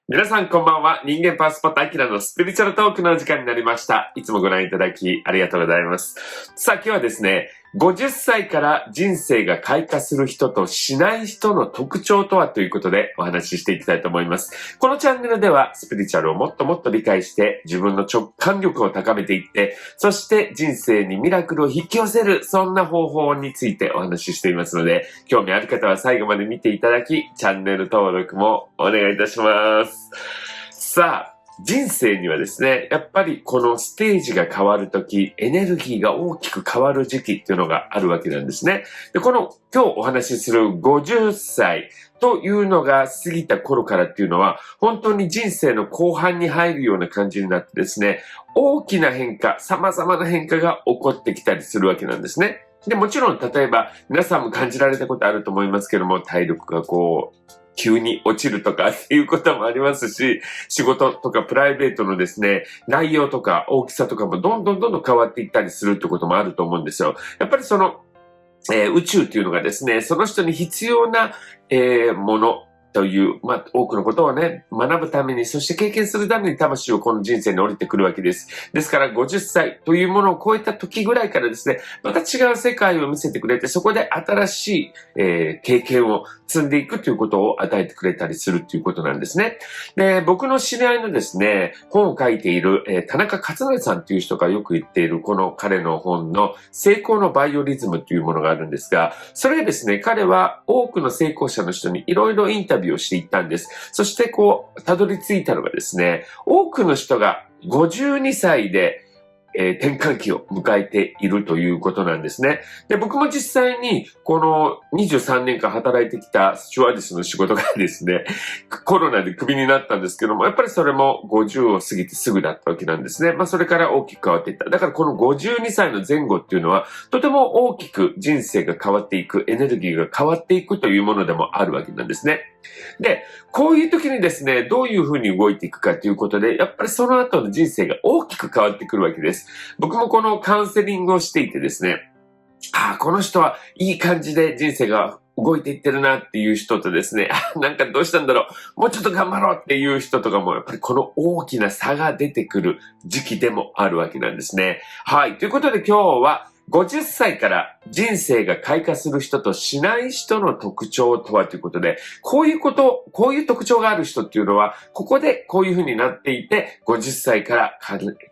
皆さんこんばんは。人間パワースポットアキラのスピリチュアルトークの時間になりました。いつもご覧いただきありがとうございます。さあ今日はですね、50歳から人生が開花する人としない人の特徴とはということでお話ししていきたいと思います。このチャンネルではスピリチュアルをもっともっと理解して自分の直感力を高めていって、そして人生にミラクルを引き寄せる、そんな方法についてお話ししていますので、興味ある方は最後まで見ていただき、チャンネル登録もお願いいたします。さあ、人生にはですね、やっぱりこのステージが変わるとき、エネルギーが大きく変わる時期っていうのがあるわけなんですね。で、この今日お話しする50歳というのが過ぎた頃からっていうのは、本当に人生の後半に入るような感じになってですね、大きな変化、様々な変化が起こってきたりするわけなんですね。で、もちろん例えば皆さんも感じられたことあると思いますけども、体力が急に落ちるとかっていうこともありますし、仕事とかプライベートのですね、内容とか大きさとかもどんどん変わっていったりするってこともあると思うんですよ。やっぱり宇宙っていうのがですね、その人に必要な、ものという、多くのことをね、学ぶために、そして経験するために魂をこの人生に降りてくるわけです。ですから50歳というものを超えた時ぐらいからですね、また違う世界を見せてくれて、そこで新しい、経験を積んでいくということを与えてくれたりするということなんですね。で、僕の知り合いのですね、本を書いている、田中勝則さんという人がよく言っている、この彼の本の成功のバイオリズムというものがあるんですが、それですね、彼は多くの成功者の人にいろいろインタビューをしていったんです。そしてたどり着いたのがですね、多くの人が52歳で転換期を迎えているということなんですね。で、僕も実際にこの23年間働いてきたスチュワーデスの仕事がですね、コロナでクビになったんですけども、やっぱりそれも50を過ぎてすぐだったわけなんですね。それから大きく変わっていった。だからこの52歳の前後っていうのは、とても大きく人生が変わっていく、エネルギーが変わっていくというものでもあるわけなんですね。で、こういう時にですね、どういうふうに動いていくかということで、やっぱりその後の人生が大きく変わってくるわけです。僕もこのカウンセリングをしていてですね、この人はいい感じで人生が動いていってるなっていう人とですね、なんかどうしたんだろう、もうちょっと頑張ろうっていう人とかも、やっぱりこの大きな差が出てくる時期でもあるわけなんですね。はい。ということで今日は、50歳から人生が開花する人としない人の特徴とはということで、こういう特徴がある人っていうのは、ここでこういう風になっていて、50歳から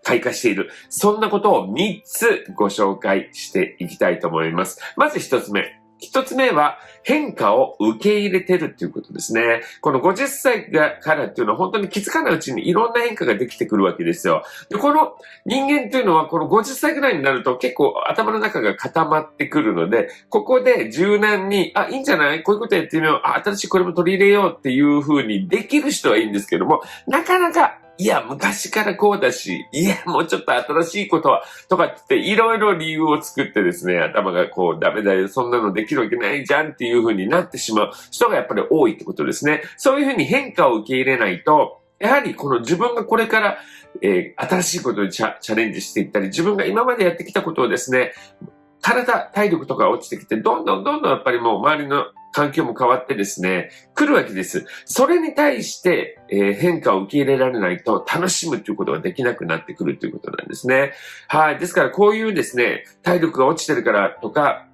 開花している。そんなことを3つご紹介していきたいと思います。まず1つ目。一つ目は変化を受け入れてるっていうことですね。この50歳からっていうのは本当に気づかないうちにいろんな変化ができてくるわけですよ。で、この人間っていうのはこの50歳ぐらいになると結構頭の中が固まってくるので、ここで柔軟に、いいんじゃない？こういうことやってみよう。新しいこれも取り入れようっていう風にできる人はいいんですけども、なかなかいや、昔からこうだし、いや、もうちょっと新しいことは、とかっていろいろ理由を作ってですね、頭がダメだよ、そんなのできるわけないじゃんっていう風になってしまう人がやっぱり多いってことですね。そういう風に変化を受け入れないと、やはりこの自分がこれから、新しいことにチャレンジしていったり、自分が今までやってきたことをですね、体力とか落ちてきて、どんどんやっぱりもう周りの環境も変わってですね、来るわけです。それに対して、変化を受け入れられないと楽しむということができなくなってくるということなんですね。はい。ですからこういうですね、体力が落ちてるからとか、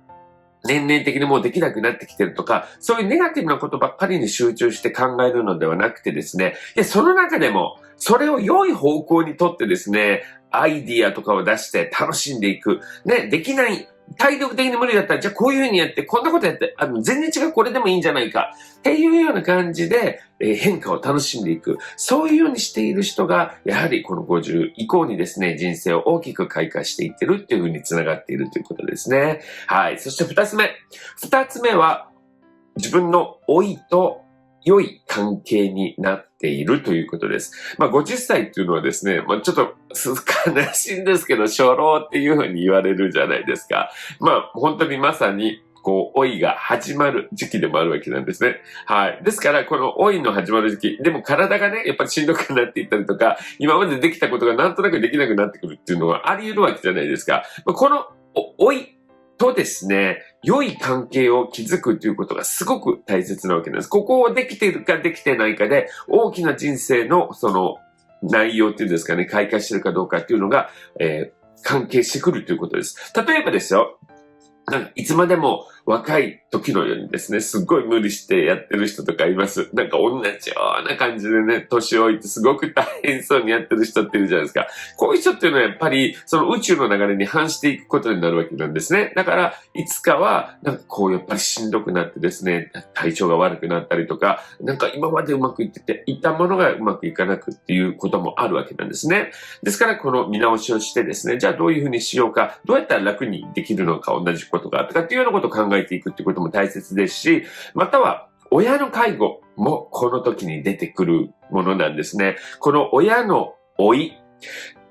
年々的にもうできなくなってきてるとか、そういうネガティブなことばっかりに集中して考えるのではなくてですね、その中でも、それを良い方向にとってですね、アイディアとかを出して楽しんでいく。ね、できない、体力的に無理だったら、じゃあこういう風にやって、こんなことやって、全然違う、これでもいいんじゃないか。っていうような感じで、変化を楽しんでいく。そういうようにしている人が、やはりこの50以降にですね、人生を大きく開花していってるっていう風に繋がっているということですね。はい。そして二つ目。二つ目は、自分の老いと良い関係になっているということです。50歳っていうのはですね、ちょっと悲しいんですけど、初老っていう風に言われるじゃないですか。本当にまさに、老いが始まる時期でもあるわけなんですね。はい。ですから、この老いの始まる時期、でも体がね、やっぱりしんどくなっていったりとか、今までできたことがなんとなくできなくなってくるっていうのはあり得るわけじゃないですか。この老いとですね、良い関係を築くということがすごく大切なわけなんです。ここをできているかできてないかで、大きな人生のその内容っていうんですかね、開花してるかどうかっていうのが、関係してくるということです。例えばですよ、なんかいつまでも若い時のようにですね、すっごい無理してやってる人とかいます。なんか同じような感じでね、年老いてすごく大変そうにやってる人っているじゃないですか。こういう人っていうのはやっぱりその宇宙の流れに反していくことになるわけなんですね。だからいつかはなんかこうやっぱりしんどくなってですね、体調が悪くなったりとか、なんか今までうまくいってていたものがうまくいかなくっていうこともあるわけなんですね。ですからこの見直しをしてですね、じゃあどういうふうにしようか、どうやったら楽にできるのか、同じことがとかっていうようなことを考えていくっていうことも大切ですし、または親の介護もこの時に出てくるものなんですね。この親の老い、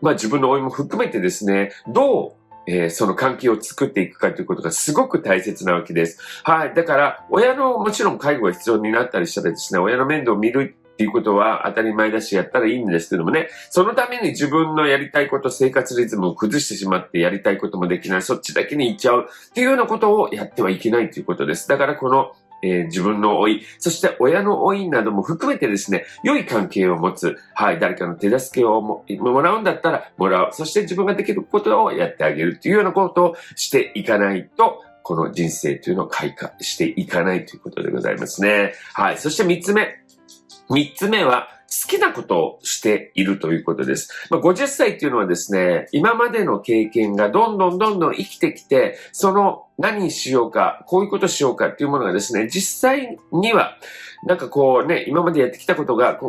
自分の老いも含めてですね、どうその関係を作っていくかということがすごく大切なわけです。はい。だから、親のもちろん介護が必要になったりしたらですね、親の面倒を見るっていうことは当たり前だしやったらいいんですけどもね、そのために自分のやりたいこと、生活リズムを崩してしまってやりたいこともできない、そっちだけに行っちゃうっていうようなことをやってはいけないということです。だからこの自分の老い、そして親の老いなども含めてですね、良い関係を持つ、はい、誰かの手助けをもらうんだったらもらう、そして自分ができることをやってあげるというようなことをしていかないと、この人生というのを開花していかないということでございますね。はい、そして3つ目。3つ目は、好きなことをしているということです。50歳っていうのはですね、今までの経験がどんどん生きてきて、その何しようか、こういうことしようかっていうものがですね、実際には、なんかこうね、今までやってきたことが、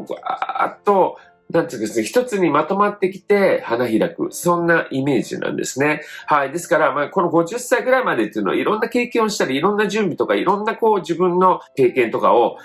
なんていうんですね、一つにまとまってきて花開く。そんなイメージなんですね。はい。ですから、この50歳ぐらいまでっていうのは、いろんな経験をしたり、いろんな準備とか、いろんな自分の経験とかを、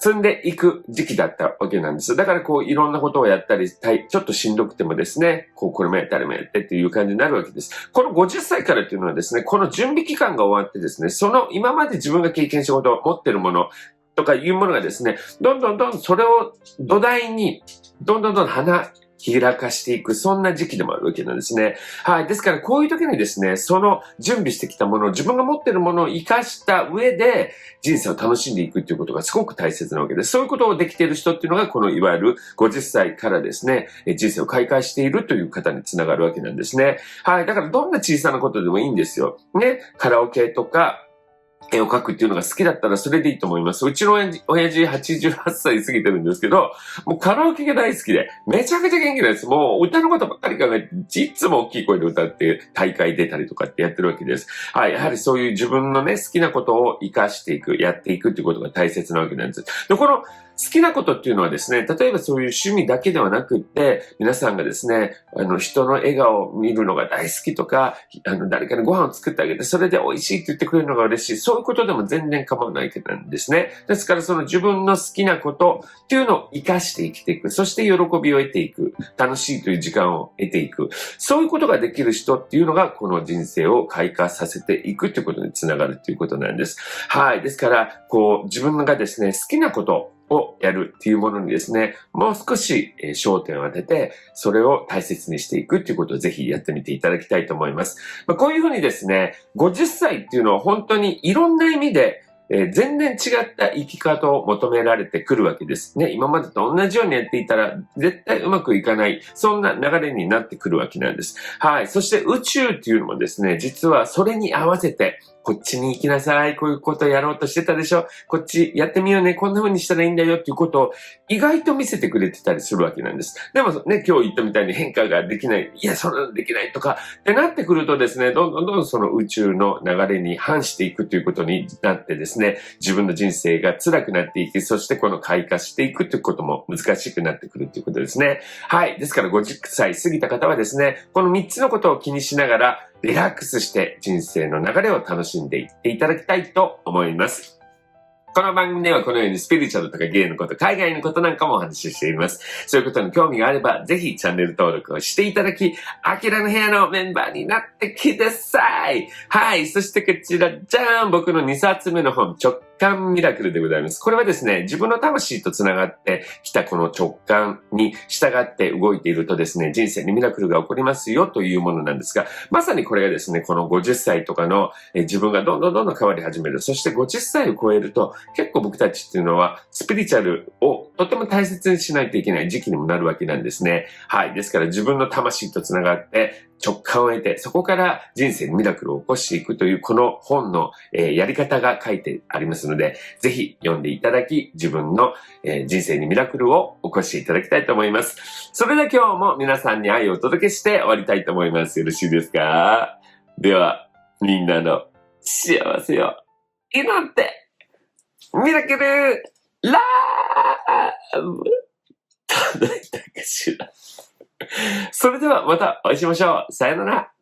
積んでいく時期だったわけなんです。だからいろんなことをやったり、ちょっとしんどくてもですね、これもやってあれもやってっていう感じになるわけです。この50歳からっていうのはですね、この準備期間が終わってですね、その今まで自分が経験したことを持ってるものとかいうものがですね、どんどんそれを土台に、どんどん花開かしていく、そんな時期でもあるわけなんですね。はい。ですからこういう時にですね、その準備してきたもの、自分が持っているものを活かした上で人生を楽しんでいくということがすごく大切なわけです。そういうことをできている人っていうのが、このいわゆる50歳からですね、人生を開花しているという方につながるわけなんですね。はい。だからどんな小さなことでもいいんですよ。ね。カラオケとか、絵を描くっていうのが好きだったらそれでいいと思います。うちの親父88歳過ぎてるんですけど、もうカラオケが大好きで、めちゃくちゃ元気なんです。もう歌のことばっかり考えて、いつも大きい声で歌って大会出たりとかってやってるわけです。はい。やはりそういう自分のね、好きなことを活かしていく、やっていくっていうことが大切なわけなんです。で、この好きなことっていうのはですね、例えばそういう趣味だけではなくって、皆さんがですね、人の笑顔を見るのが大好きとか、誰かにご飯を作ってあげて、それで美味しいって言ってくれるのが嬉しい。そういうことでも全然構わないわけなんですね。ですからその自分の好きなことっていうのを活かして生きていく。そして喜びを得ていく。楽しいという時間を得ていく。そういうことができる人っていうのが、この人生を開花させていくということにつながるということなんです。はい。ですから、自分がですね、好きなことをやるっていうものにですね、もう少し焦点を当てて、それを大切にしていくっていうことをぜひやってみていただきたいと思います。こういうふうにですね、50歳っていうのは本当にいろんな意味で全然違った生き方を求められてくるわけですね。今までと同じようにやっていたら絶対うまくいかない、そんな流れになってくるわけなんです。はい。そして宇宙っていうのもですね、実はそれに合わせて、こっちに行きなさい。こういうことやろうとしてたでしょ。こっちやってみようね。こんな風にしたらいいんだよっていうことを意外と見せてくれてたりするわけなんです。でもね、今日言ったみたいに変化ができない。いや、そんなのできないとかってなってくるとですね、どんどんその宇宙の流れに反していくということになってですね、自分の人生が辛くなっていき、そしてこの開花していくということも難しくなってくるということですね。はい。ですから50歳過ぎた方はですね、この3つのことを気にしながら、リラックスして人生の流れを楽しんでいっていただきたいと思います。この番組ではこのようにスピリチュアルとかゲイのこと、海外のことなんかもお話ししています。そういうことに興味があれば、ぜひチャンネル登録をしていただき、アキラの部屋のメンバーになってください。はい。そしてこちら、じゃーん僕の2冊目の本、直感ミラクルでございます。これはですね、自分の魂とつながってきたこの直感に従って動いているとですね、人生にミラクルが起こりますよというものなんですが、まさにこれがですね、この50歳とかの自分がどんどん変わり始める。そして50歳を超えると、結構僕たちっていうのは、スピリチュアルをとても大切にしないといけない時期にもなるわけなんですね。はい。ですから自分の魂とつながって直感を得て、そこから人生にミラクルを起こしていくというこの本の、やり方が書いてありますので、ぜひ読んでいただき、自分の、人生にミラクルを起こしていただきたいと思います。それでは今日も皆さんに愛をお届けして終わりたいと思います。よろしいですか？では、みんなの幸せを祈って、ミラクルラブ届いたかしら。それではまたお会いしましょう。さよなら。